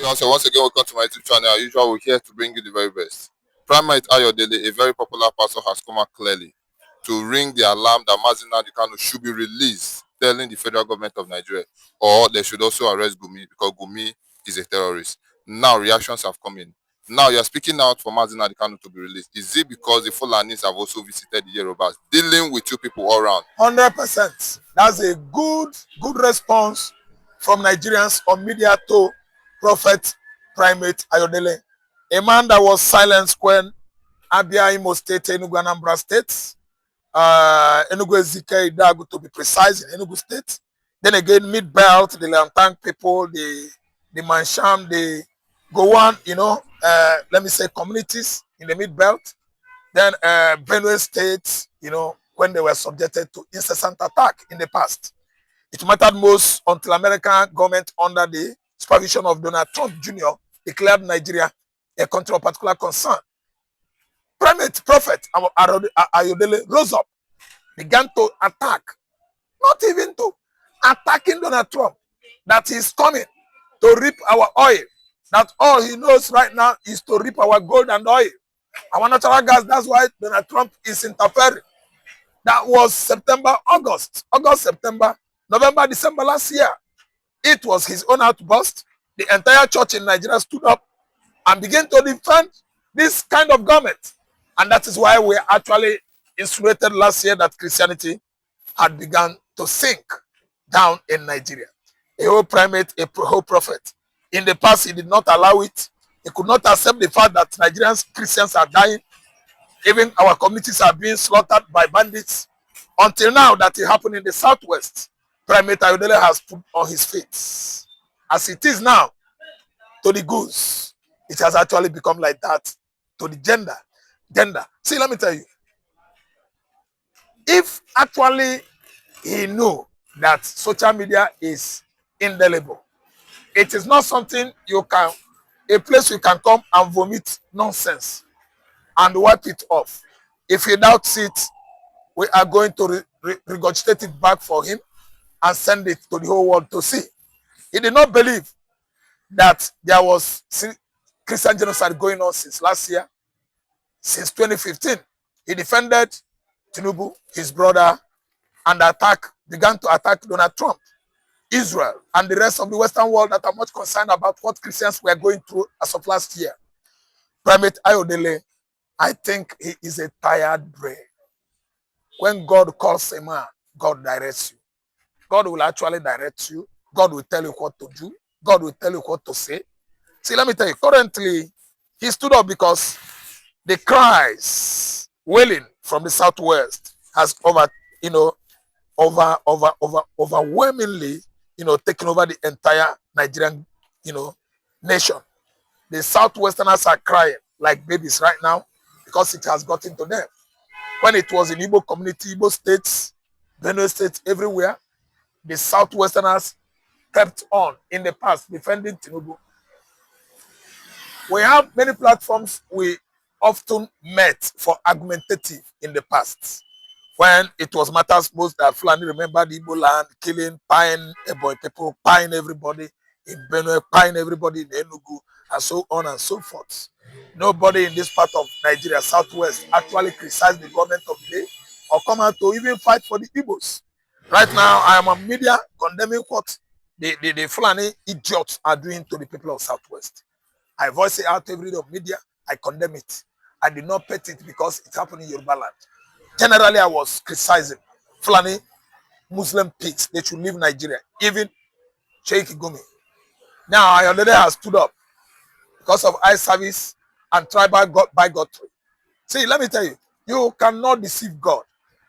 Also, once again, welcome to my YouTube channel. As usual, we're here to bring you the very best. Primate Ayodele, a very popular pastor, has come out clearly to ring the alarm that Mazina Kanu should be released, telling the federal government of Nigeria, or they should also arrest Gumi because Gumi is a terrorist. Now, reactions have come in. Now, you're speaking out for Mazina Kanu to be released. Is it because the Fulanis have also visited the Yorubas, dealing with you people all around? 100%. That's a good response from Nigerians on media to Prophet Primate Ayodele, a man that was silenced when Abia, Imo State, Enugu, Anambra State, Enugu Ezike Idagu to be precise, in Enugu State. Then again, Mid-Belt, the Lantang people, the Mansham, the Gowan, let me say communities in the Mid-Belt. Then Benue State, when they were subjected to incessant attack in the past. It mattered most until American government, under the supervision of Donald Trump Jr., declared Nigeria a country of particular concern. Primate Prophet Ayodele rose up, began to attack, not even to attacking Donald Trump, that he's coming to reap our oil, that all he knows right now is to reap our gold and oil, our natural gas. That's why Donald Trump is interfering. That was September, August, September, November, December last year. It was his own outburst. The entire church in Nigeria stood up and began to defend this kind of government. And that is why we actually insinuated last year that Christianity had begun to sink down in Nigeria. A whole primate, a whole prophet. In the past, he did not allow it. He could not accept the fact that Nigerian Christians are dying. Even our communities are being slaughtered by bandits. Until now, that it happened in the southwest, Primate Ayodele has put on his feet. As it is now, to the goose, it has actually become like that to the gender. See, let me tell you, if actually he knew that social media is indelible, it is not something a place you can come and vomit nonsense and wipe it off. If he doubts it, we are going to regurgitate it back for him and send it to the whole world to see. He did not believe that there was Christian genocide going on since last year, since 2015. He defended Tinubu, his brother, and began to attack Donald Trump, Israel, and the rest of the Western world that are much concerned about what Christians were going through as of last year. Primate Ayodele, I think he is a tired brain. When God calls a man, God directs you. God will actually direct you. God will tell you what to do. God will tell you what to say. See, let me tell you, currently, he stood up because the cries wailing from the southwest has overwhelmingly, taken over the entire Nigerian, nation. The southwesterners are crying like babies right now because it has gotten to them. When it was in Igbo community, Igbo states, Benue states, everywhere, the southwesterners kept on in the past defending Tinubu. We have many platforms we often met for argumentative in the past. When it was matters most that Fulani remembered Igbo land, killing, pine Eboy people, pine everybody in Benue, pine everybody in Enugu, and so on and so forth. Nobody in this part of Nigeria, southwest, actually criticized the government of the day or come out to even fight for the Igbos. Right now, I am on media condemning what the Fulani idiots are doing to the people of southwest. I voice it out every day on media. I condemn it. I did not pet it because it happened in Yoruba land. Generally, I was criticizing Fulani Muslim pigs. They should leave Nigeria. Even Sheikh Gumi. Now, Ayodele has stood up because of eye service and tribal bigotry. See, let me tell you, you cannot deceive God.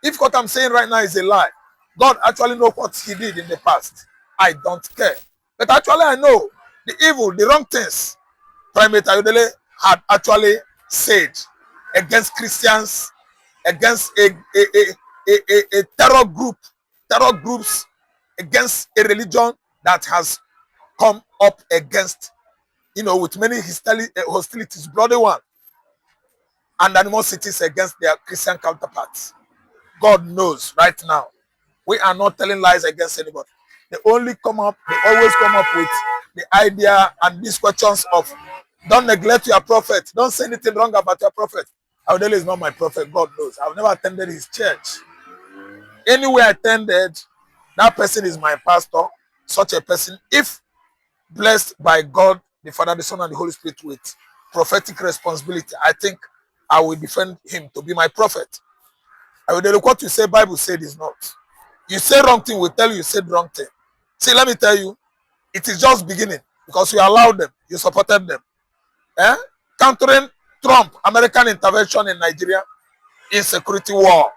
If what I'm saying right now is a lie, God actually knows what he did in the past. I don't care. But actually, I know the evil, the wrong things Primate Ayodele had actually said against Christians, against a terror groups, against a religion that has come up against, with many hostilities, bloody one, and animosities against their Christian counterparts. God knows right now. We are not telling lies against anybody. They always come up with the idea and these questions of don't neglect your prophet, don't say anything wrong about your prophet. Ayodele is not my prophet, God knows. I've never attended his church. Anywhere I attended, that person is my pastor. Such a person, if blessed by God, the Father, the Son, and the Holy Spirit with prophetic responsibility, I think I will defend him to be my prophet. Ayodele, what you say, Bible said is not. You say wrong thing, we tell you said wrong thing. See, let me tell you, it is just beginning because you allowed them, you supported them. Countering Trump, American intervention in Nigeria, insecurity war,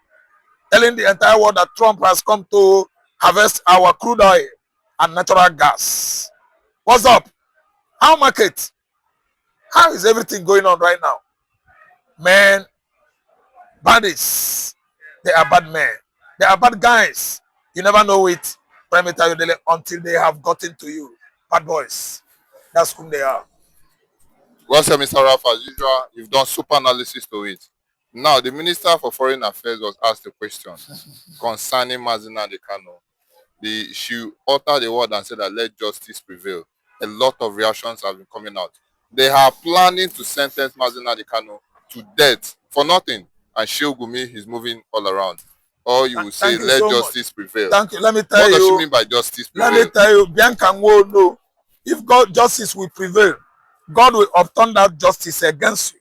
telling the entire world that Trump has come to harvest our crude oil and natural gas. What's up? How market? How is everything going on right now? Man, baddies, they are bad men. They are bad guys. You never know it, Primate Ayodele, until they have gotten to you. Bad boys. That's whom they are. Well said, Mr. Ralph. As usual, you've done super analysis to it. Now, the Minister for Foreign Affairs was asked a question concerning Mazina Kano. She uttered the word and said that let justice prevail. A lot of reactions have been coming out. They are planning to sentence Mazina Kano to death for nothing. And Shilgumi is moving all around. Or you will say, let so justice prevail. Thank you. Let me tell what you. What does she mean by justice prevail? Let me tell you, Bianca will know. If God justice will prevail, God will upturn that justice against you.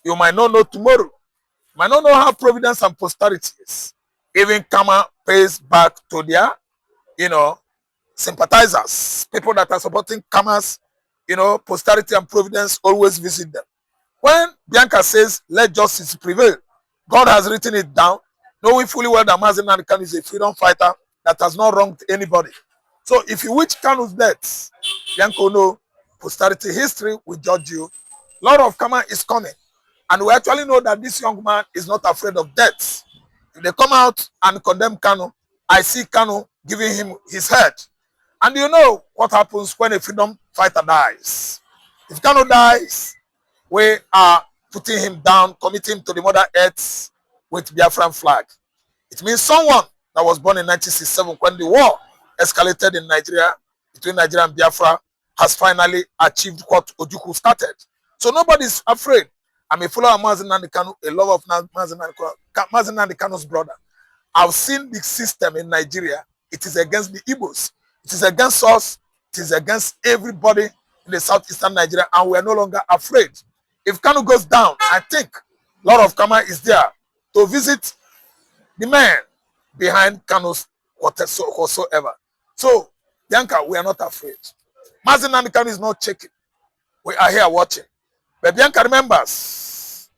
You might not know tomorrow. You might not know how providence and posterity is. Even karma pays back to their, sympathizers. People that are supporting karmas, posterity and providence always visit them. When Bianca says, let justice prevail, God has written it down, knowing fully well that Mazin Khan is a freedom fighter that has not wronged anybody. So if you wish Kanu's death, Bianca know posterity history will judge you. A lot of karma is coming. And we actually know that this young man is not afraid of death. If they come out and condemn Kanu, I see Kanu giving him his head. And you know what happens when a freedom fighter dies. If Kanu dies, we are putting him down, committing him to the Mother Earth with Biafran flag. It means someone that was born in 1967 when the war escalated in Nigeria, between Nigeria and Biafra, has finally achieved what Ojukwu started. So nobody's afraid. I'm a follower of Mazin Kanu, a lover of Mazin Kanu's brother. I've seen the system in Nigeria. It is against the Igbos. It is against us. It is against everybody in the southeastern Nigeria, and we are no longer afraid. If Kanu goes down, I think a lot of karma is there to visit the man behind Kanu's whatsoever. So, Bianca, we are not afraid. Mazin Kanu is not checking. We are here watching. But Bianca remembers,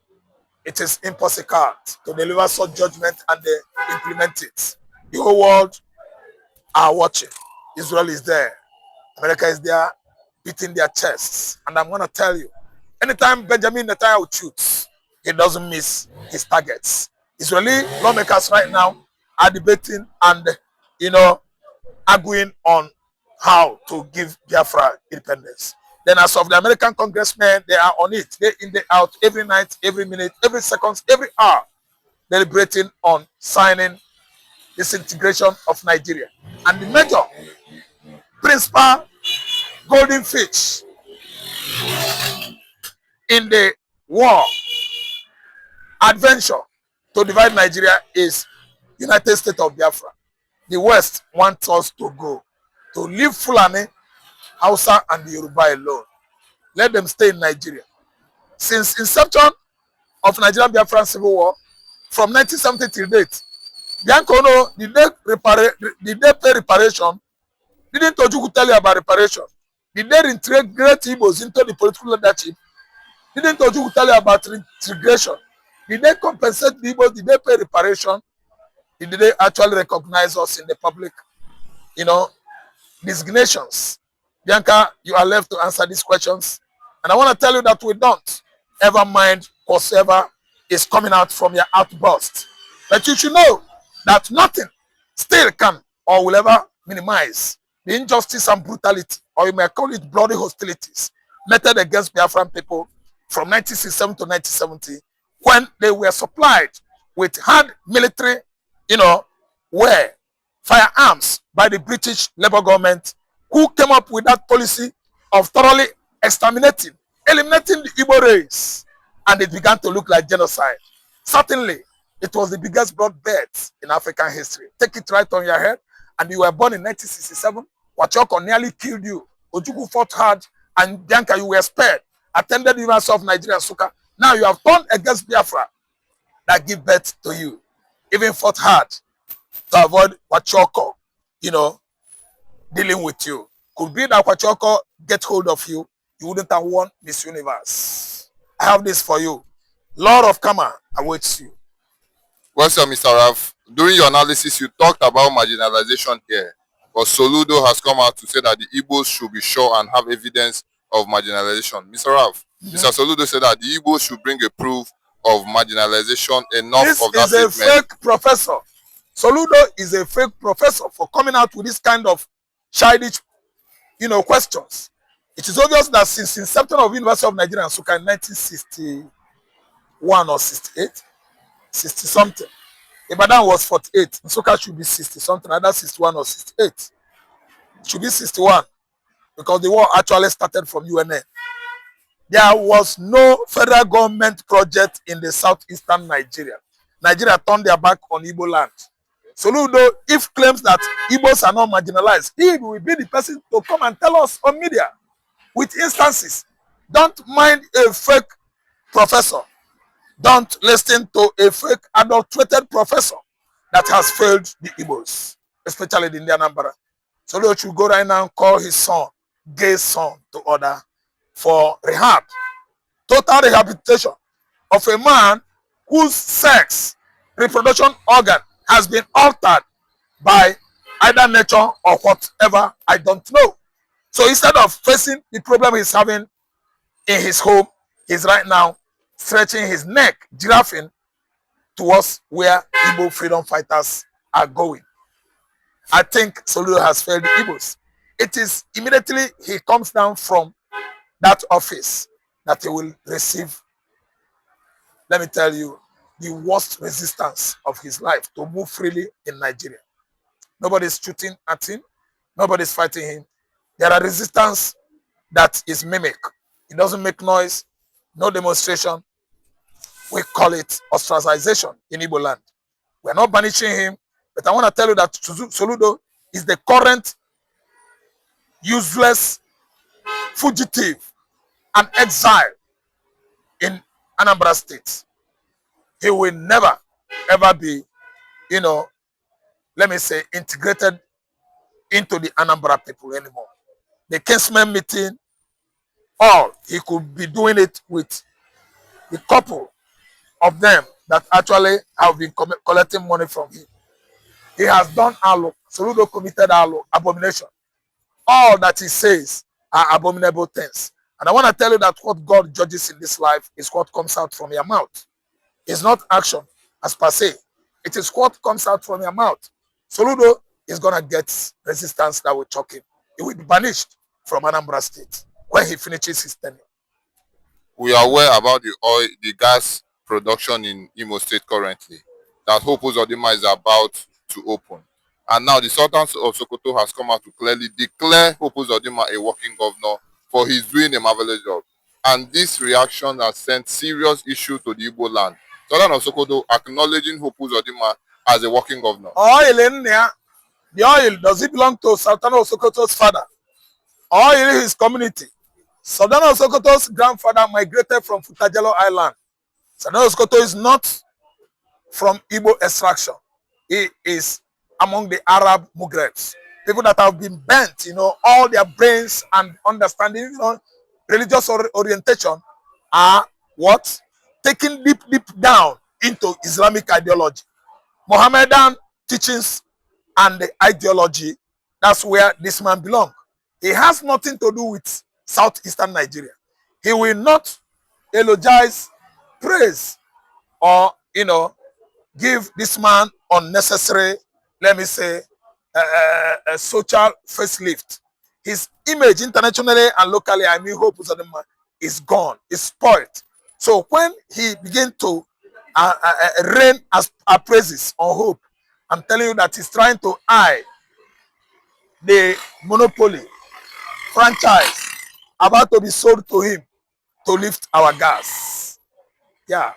it is impossible to deliver such judgment and they implement it. The whole world are watching. Israel is there. America is there, beating their chests. And I'm going to tell you, anytime Benjamin Netanyahu shoots, he doesn't miss his targets. Israeli lawmakers right now are debating and, arguing on how to give Biafra independence. Then as of the American congressmen, they are on it, day in, day out, every night, every minute, every second, every hour, deliberating on signing disintegration of Nigeria. And the major principal golden fish in the war adventure to divide Nigeria is United States of Biafra. The West wants us to go, to leave Fulani, Hausa, and the Yoruba alone. Let them stay in Nigeria. Since inception of Nigerian Biafran Civil War, from 1970 till date, Bianca Ono, did they pay reparation? Didn't Ojukwu tell you about reparation? Did they integrate Igbos into the political leadership? Didn't Ojukwu tell you about integration? Did they compensate the Igbos? Did they pay reparation? Did they actually recognize us in the public, designations? Bianca, you are left to answer these questions. And I want to tell you that we don't ever mind whatsoever is coming out from your outburst. But you should know that nothing still can or will ever minimize the injustice and brutality, or you may call it bloody hostilities, meted against Biafran people from 1967 to 1970, when they were supplied with hard military, firearms by the British Labour government, who came up with that policy of thoroughly exterminating, eliminating the Igbo race, and it began to look like genocide. Certainly, it was the biggest bloodbath in African history. Take it right on your head. And you were born in 1967. Wachoko nearly killed you. Ojukwu fought hard, and Bianca, you were spared. Attended the University of Nigeria, Suka. Now you have turned against Biafra that give birth to you. Even fought hard to avoid Wachoko, dealing with you. Could be that Wachoko get hold of you, you wouldn't have won Miss Universe. I have this for you. Lord of Karma awaits you. Well, sir, Mr. Raf, during your analysis, you talked about marginalization here. But Soludo has come out to say that the Igbos should be sure and have evidence of marginalization. Mr. Raf, Mr. Soludo said that the Igbos should bring a proof of marginalization enough this of that statement. This is a fake professor. Soludo is a fake professor for coming out with this kind of childish, questions. It is obvious that since inception of University of Nigeria, Nsukka in 1961 or 68, 60 something. Ibadan was 48. Nsukka should be 60 something, either 61 or 68. It should be 61 because the war actually started from UNN. There was no federal government project in the southeastern Nigeria. Nigeria turned their back on Igbo land. Soludo, if claims that Igbos are not marginalized, he will be the person to come and tell us on media with instances. Don't mind a fake professor. Don't listen to a fake adulterated professor that has failed the Igbos, especially the Indian Anambra. Soludo should go right now and call his son, gay son, to order for rehab, total rehabilitation of a man whose sex, reproduction organ has been altered by either nature or whatever, I don't know. So instead of facing the problem he's having in his home, he's right now stretching his neck, giraffing towards where Igbo freedom fighters are going. I think Soludo has failed the Igbos. It is immediately he comes down from that office that he will receive, let me tell you, the worst resistance of his life to move freely in Nigeria. Nobody's shooting at him. Nobody's fighting him. There are resistance that is mimic. It doesn't make noise, no demonstration. We call it ostracization in Igbo land. We're not banishing him, but I want to tell you that Soludo is the current useless fugitive and exile in Anambra State. He will never, ever be, let me say, integrated into the Anambra people anymore. The kinsman meeting, he could be doing it with the couple of them that actually have been collecting money from him. He has done alo. Soludo committed alo, abomination. All that he says are abominable things. And I want to tell you that what God judges in this life is what comes out from your mouth. It's not action as per se. It is what comes out from your mouth. Soludo is going to get resistance that will choke him. He will be banished from Anambra State when he finishes his tenure. We are aware about the gas production in Imo State currently that Hope Uzodinma is about to open. And now the Sultan of Sokoto has come out to clearly declare Hope Uzodinma a working governor for his doing a marvelous job. And this reaction has sent serious issue to the Igbo land. Sultan of Sokoto acknowledging Hope Uzodinma as a working governor. Oil in there, the oil, does it belong to Sultan of Sokoto's father? Oil is his community. Sultan of Sokoto's grandfather migrated from Futajelo Island. Sultan of Sokoto is not from Igbo extraction. He is among the Arab migrants. People that have been bent, all their brains and understanding, religious orientation are what? Taken deep down into Islamic ideology. Mohammedan teachings and the ideology, that's where this man belongs. He has nothing to do with southeastern Nigeria. He will not eulogize, praise, or, give this man unnecessary, let me say, a social facelift. His image internationally and locally, Hope Uzodinma, is gone, is spoiled. So when he begin to rain as praises on Hope, I'm telling you that he's trying to eye the monopoly franchise about to be sold to him to lift our gas. Yeah,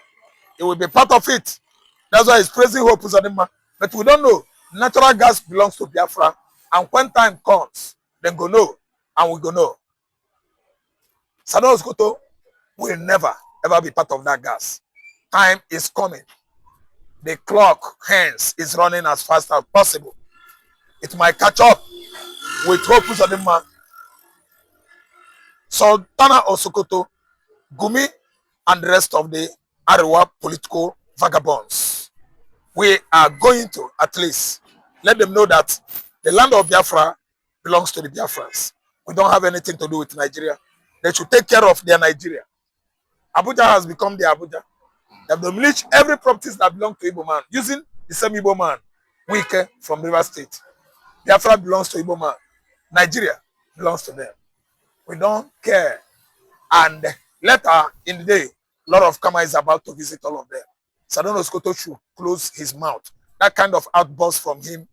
it will be part of it. That's why he's praising Hope Uzodinma. But we don't know. Natural gas belongs to Biafra. And when time comes, then go know. And we go know. Sado Sokoto will never, ever be part of that gas. Time is coming. The clock, hence, is running as fast as possible. It might catch up with Hope Uzodinma, Sultana of Sokoto, Gumi, and the rest of the Arewa political vagabonds. We are going to at least let them know that the land of Biafra belongs to the Biafrans. We don't have anything to do with Nigeria. They should take care of their Nigeria. Abuja has become the Abuja. They have demolished every properties that belong to Igbo man using the same Igbo man, Wike from River State. Biafra belongs to Igbo man. Nigeria belongs to them. We don't care. And later in the day, a lot of Kama is about to visit all of them. Sadono Sokoto should close his mouth. That kind of outburst from him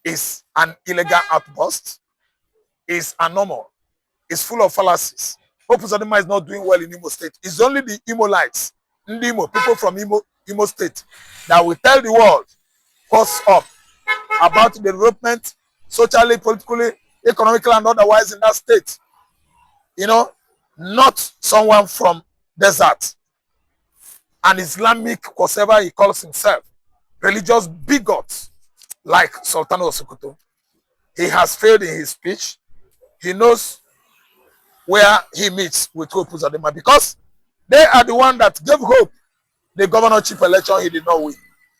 is an illegal outburst, is abnormal, is full of fallacies. Hope Uzodinma is not doing well in Imo State. It's only the Imolites, Ndimo, people from Imo State, that will tell the world what's up about the development, socially, politically, economically, and otherwise in that state. You know, not someone from desert, an Islamic, whatever he calls himself, religious bigot like Sultan of Sokoto. He has failed in his speech. He knows where he meets with Hope Uzodinma because they are the one that gave Hope the governorship election he did not win.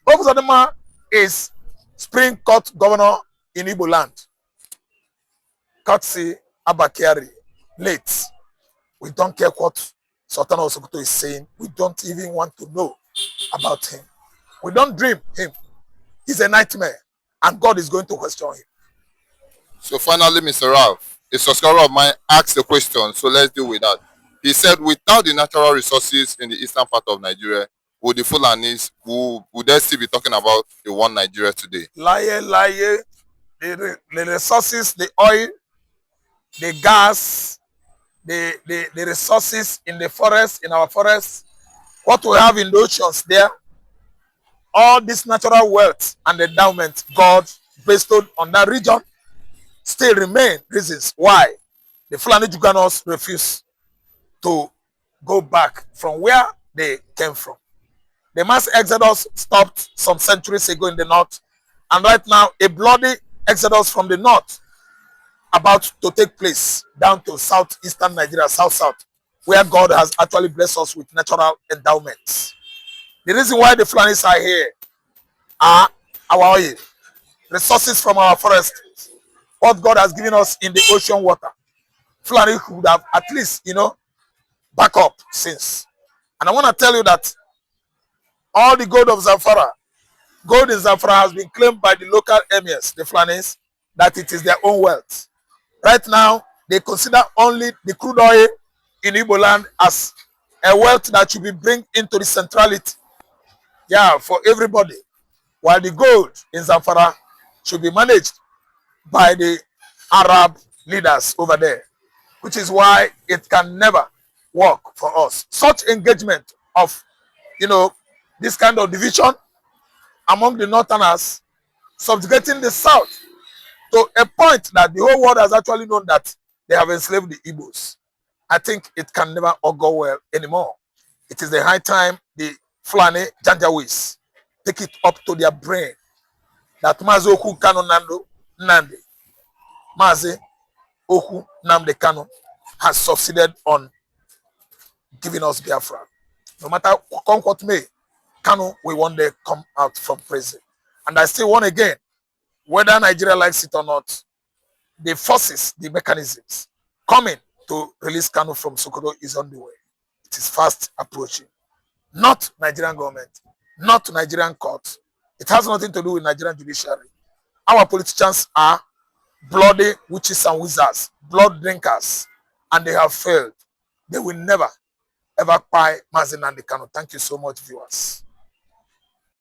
Hope Uzodinma is Supreme Court governor in Igbo land. Katsi Abakari, late. We don't care what Sultan of Sokoto is saying. We don't even want to know about him. We don't dream him. He's a nightmare. And God is going to question him. So finally, Mr. Ralph, a subscriber of mine asked a question, so let's deal with that. He said, without the natural resources in the eastern part of Nigeria, would the Fulanis, would they still be talking about the one Nigeria today? Lie. The resources, the oil, the gas, the resources in the forest, in our forests, what we have in the oceans there, all this natural wealth and endowment God bestowed on that region still remain reasons why the Fulani Juganos refuse to go back from where they came from. The mass exodus stopped some centuries ago in the north, and right now a bloody exodus from the north about to take place down to southeastern Nigeria, south, where God has actually blessed us with natural endowments. The reason why the Fulanis are here are our oil, resources from our forest, what God has given us in the ocean water. Fulani would have at least, back up since. And I want to tell you that all the gold of Zamfara, gold in Zamfara has been claimed by the local emirs, the Fulanis, that it is their own wealth. Right now, they consider only the crude oil in Igbo land as a wealth that should be bring into the centrality, for everybody, while the gold in Zamfara should be managed by the Arab leaders over there, which is why it can never work for us. Such engagement of, this kind of division among the northerners, subjugating the south to a point that the whole world has actually known that they have enslaved the Igbos. I think it can never all go well anymore. It is the high time the Fulani Janjawees take it up to their brain that Mazi Oku Kano Nandi, Mazi Oku Namde Kano has succeeded on giving us Biafra. No matter what may, Kano will one day come out from prison. And I still want again, whether Nigeria likes it or not, the forces, the mechanisms coming to release Kano from Sokoto is on the way. It is fast approaching. Not Nigerian government, not Nigerian courts. It has nothing to do with Nigerian judiciary. Our politicians are bloody witches and wizards, blood drinkers, and they have failed. They will never, ever buy Mazi Nnamdi Kanu. Thank you so much, viewers.